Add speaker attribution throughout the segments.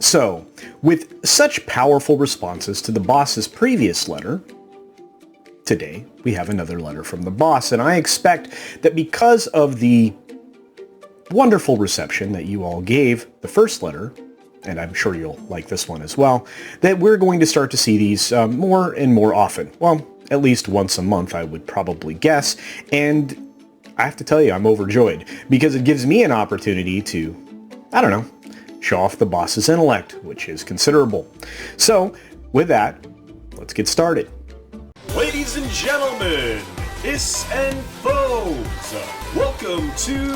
Speaker 1: So, with such powerful responses to the boss's previous letter, today we have another letter from the boss, and I expect that because of the wonderful reception that you all gave the first letter, and I'm sure you'll like this one as well, that we're going to start to see these more and more often. Well, at least once a month, I would probably guess, and I have to tell you, I'm overjoyed, because it gives me an opportunity to, I don't know, show off the boss's intellect, which is considerable. So, with that, let's get started.
Speaker 2: Ladies and gentlemen, hiss and foes, welcome to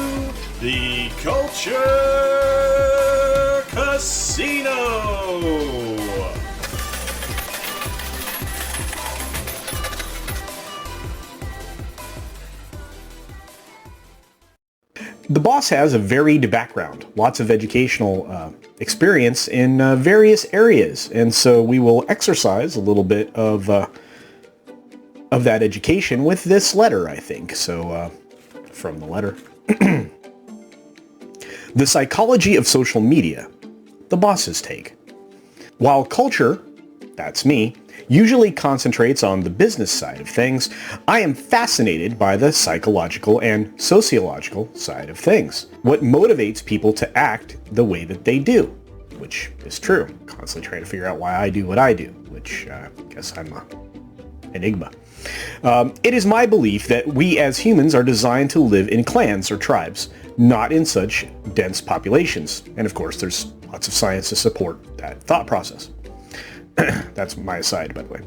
Speaker 2: the Culture Casino!
Speaker 1: The boss has a varied background, lots of educational experience in various areas, and so we will exercise a little bit of that education with this letter, I think. So, from the letter. The psychology of social media, the boss's take. While culture, that's me, usually concentrates on the business side of things, I am fascinated by the psychological and sociological side of things. What motivates people to act the way that they do, which is true. Constantly trying to figure out why I do what I do, which I guess I'm an enigma. It is my belief that we as humans are designed to live in clans or tribes, not in such dense populations. And of course, there's lots of science to support that thought process. That's my aside, by the way.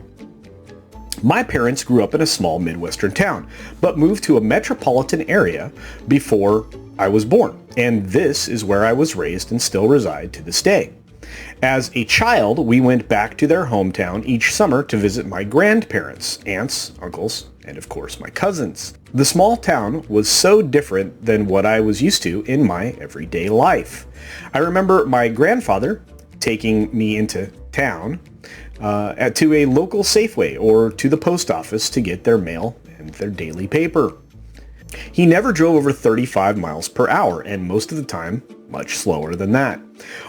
Speaker 1: My parents grew up in a small Midwestern town, but moved to a metropolitan area before I was born, and this is where I was raised and still reside to this day. As a child, we went back to their hometown each summer to visit my grandparents, aunts, uncles, and of course my cousins. The small town was so different than what I was used to in my everyday life. I remember my grandfather taking me into town to a local Safeway or to the post office to get their mail and their daily paper. He never drove over 35 miles per hour, and most of the time, much slower than that.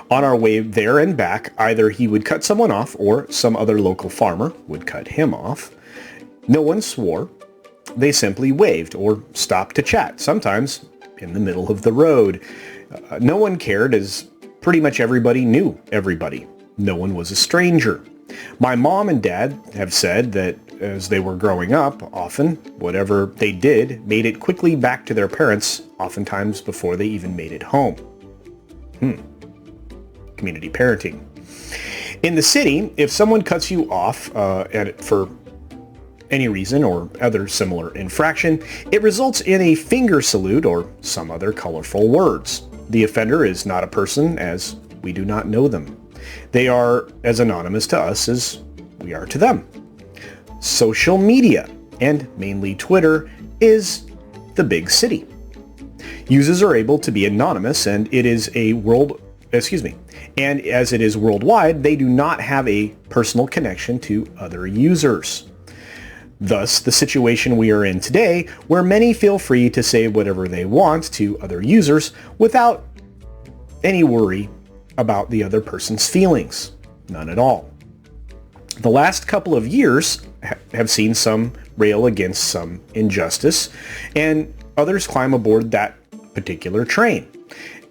Speaker 1: On our way there and back, either he would cut someone off or some other local farmer would cut him off. No one swore. They simply waved or stopped to chat, sometimes in the middle of the road. No one cared, as pretty much everybody knew everybody. No one was a stranger. My mom and dad have said that as they were growing up, often, whatever they did made it quickly back to their parents, oftentimes before they even made it home. Community parenting. In the city, if someone cuts you off for any reason or other similar infraction, it results in a finger salute or some other colorful words. The offender is not a person, as we do not know them. They are as anonymous to us as we are to them. Social media, and mainly Twitter, is the big city. Users are able to be anonymous, and as it is worldwide, they do not have a personal connection to other users. Thus, the situation we are in today, where many feel free to say whatever they want to other users without any worry about the other person's feelings. None at all. The last couple of years have seen some rail against some injustice, and others climb aboard that particular train.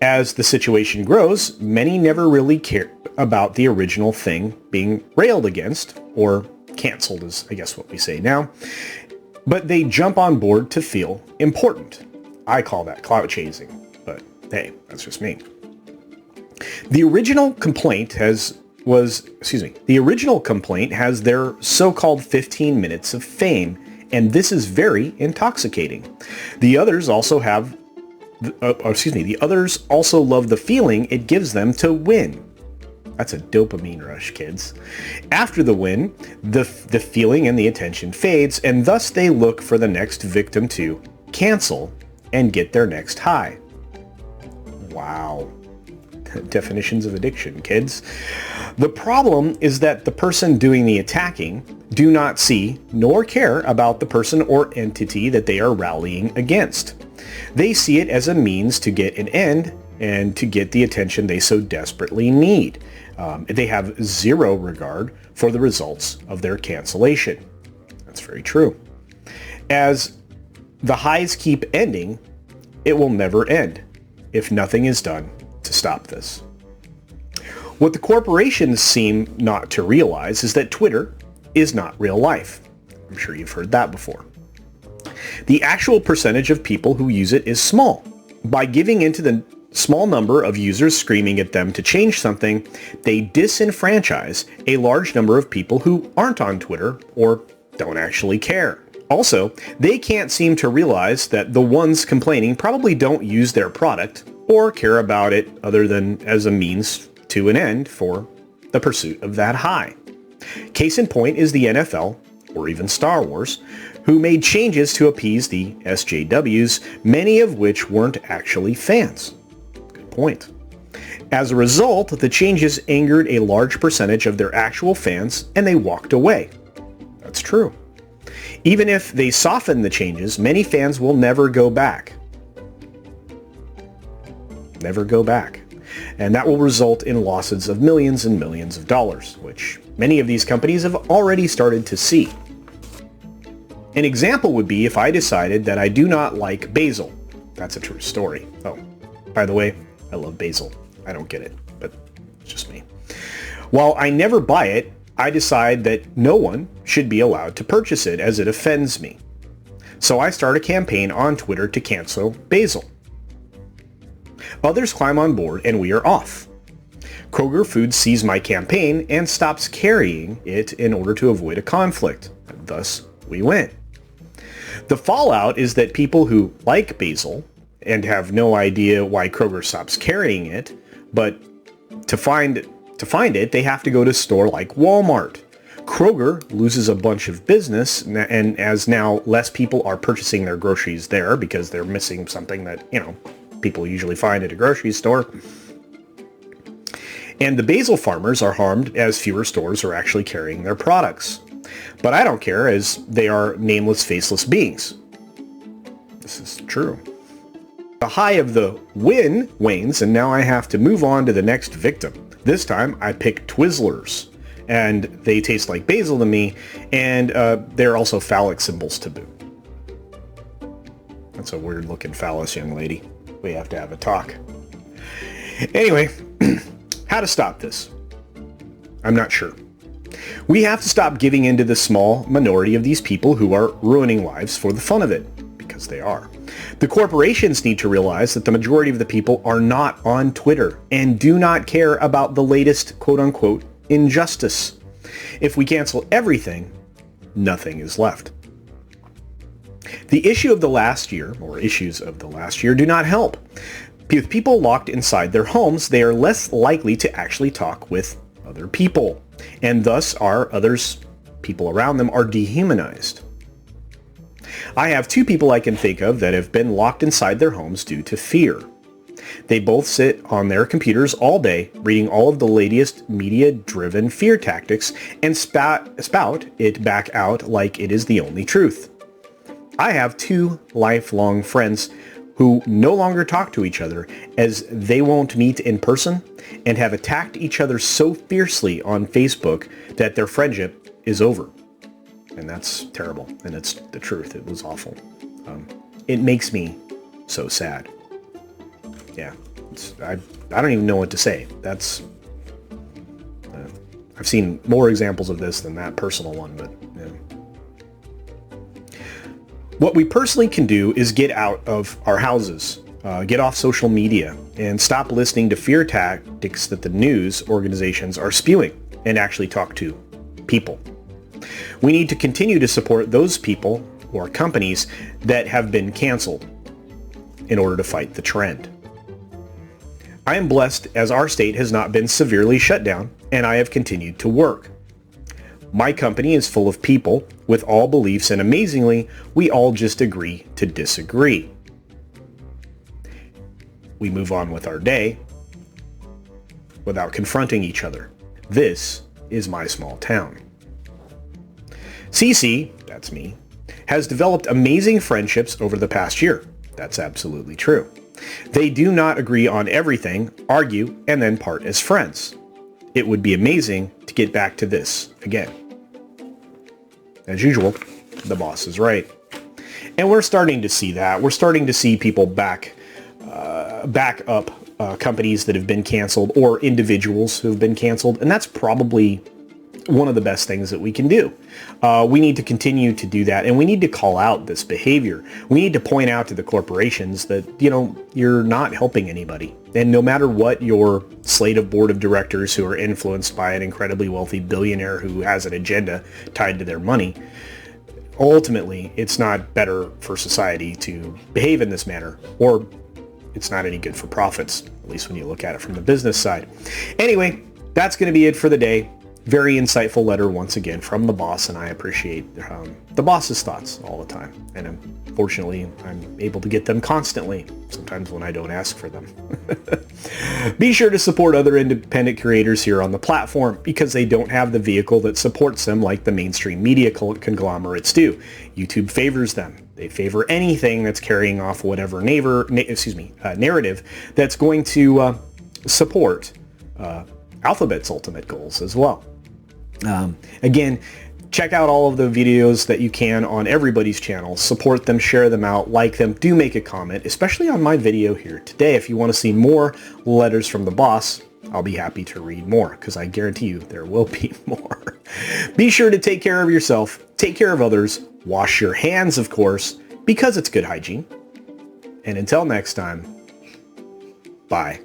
Speaker 1: As the situation grows, many never really care about the original thing being railed against, or canceled is I guess what we say now, but they jump on board to feel important. I call that clout chasing, but hey, that's just me. The original complaint has their so-called 15 minutes of fame, and this is very intoxicating. The others also love the feeling it gives them to win. That's a dopamine rush, kids. After the win, the feeling and the attention fades, and thus they look for the next victim to cancel and get their next high. Wow. Definitions of addiction, kids. The problem is that the person doing the attacking do not see nor care about the person or entity that they are rallying against. They see it as a means to get an end and to get the attention they so desperately need. They have zero regard for the results of their cancellation. That's very true. As the highs keep ending, it will never end if nothing is done to stop this. What the corporations seem not to realize is that Twitter is not real life. I'm sure you've heard that before. The actual percentage of people who use it is small. By giving into the small number of users screaming at them to change something, they disenfranchise a large number of people who aren't on Twitter or don't actually care. Also, they can't seem to realize that the ones complaining probably don't use their product or care about it other than as a means to an end for the pursuit of that high. Case in point is the NFL, or even Star Wars, who made changes to appease the SJWs, many of which weren't actually fans. Good point. As a result, the changes angered a large percentage of their actual fans, and they walked away. That's true. Even if they soften the changes, many fans will never go back. Never go back. And that will result in losses of millions and millions of dollars, which many of these companies have already started to see. An example would be if I decided that I do not like basil. That's a true story. Oh, by the way, I love basil. I don't get it, but it's just me. While I never buy it, I decide that no one should be allowed to purchase it as it offends me. So I start a campaign on Twitter to cancel basil. Others climb on board and we are off. Kroger Foods sees my campaign and stops carrying it in order to avoid a conflict. Thus, we win. The fallout is that people who like basil and have no idea why Kroger stops carrying it, but to find it, they have to go to a store like Walmart. Kroger loses a bunch of business, and as now less people are purchasing their groceries there because they're missing something that, people usually find at a grocery store. And the basil farmers are harmed as fewer stores are actually carrying their products. But I don't care, as they are nameless, faceless beings. This is true. The high of the win wanes, and now I have to move on to the next victim. This time, I pick Twizzlers, and they taste like basil to me, and they're also phallic symbols to boot. That's a weird-looking phallus, young lady. We have to have a talk. Anyway, how to stop this? I'm not sure. We have to stop giving in to the small minority of these people who are ruining lives for the fun of it, because they are. The corporations need to realize that the majority of the people are not on Twitter and do not care about the latest quote-unquote injustice. If we cancel everything, nothing is left. The issue of the last year, or issues of the last year, do not help. With people locked inside their homes, they are less likely to actually talk with other people, and thus people around them are dehumanized. I have two people I can think of that have been locked inside their homes due to fear. They both sit on their computers all day, reading all of the latest media-driven fear tactics and spout it back out like it is the only truth. I have two lifelong friends who no longer talk to each other as they won't meet in person and have attacked each other so fiercely on Facebook that their friendship is over. And that's terrible, and it's the truth. It was awful. It makes me so sad. Yeah, I don't even know what to say. I've seen more examples of this than that personal one, but yeah. What we personally can do is get out of our houses, get off social media, and stop listening to fear tactics that the news organizations are spewing, and actually talk to people. We need to continue to support those people or companies that have been canceled in order to fight the trend. I am blessed as our state has not been severely shut down, and I have continued to work. My company is full of people with all beliefs, and amazingly, we all just agree to disagree. We move on with our day without confronting each other. This is my small town. CC, that's me, has developed amazing friendships over the past year. That's absolutely true. They do not agree on everything, argue, and then part as friends. It would be amazing to get back to this again. As usual, the boss is right. And we're starting to see that. We're starting to see people back up companies that have been canceled or individuals who have been canceled. And that's probably one of the best things that we can do. We need to continue to do that, and we need to call out this behavior. We need to point out to the corporations that, you're not helping anybody. And no matter what your slate of board of directors who are influenced by an incredibly wealthy billionaire who has an agenda tied to their money, ultimately, it's not better for society to behave in this manner, or it's not any good for profits, at least when you look at it from the business side. Anyway, that's going to be it for the day. Very insightful letter once again from the boss, and I appreciate the boss's thoughts all the time. And unfortunately, I'm able to get them constantly, sometimes when I don't ask for them. Be sure to support other independent creators here on the platform because they don't have the vehicle that supports them like the mainstream media conglomerates do. YouTube favors them. They favor anything that's carrying off whatever narrative that's going to support Alphabet's ultimate goals as well. Again, check out all of the videos that you can on everybody's channel. Support them, share them out, like them, do make a comment, especially on my video here today. If you want to see more letters from the boss, I'll be happy to read more because I guarantee you there will be more. Be sure to take care of yourself, take care of others, wash your hands, of course, because it's good hygiene. And until next time, bye.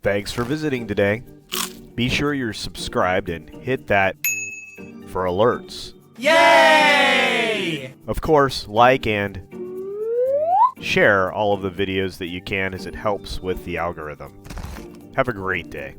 Speaker 3: Thanks for visiting today. Be sure you're subscribed and hit that for alerts.
Speaker 4: Yay!
Speaker 3: Of course, like and share all of the videos that you can as it helps with the algorithm. Have a great day.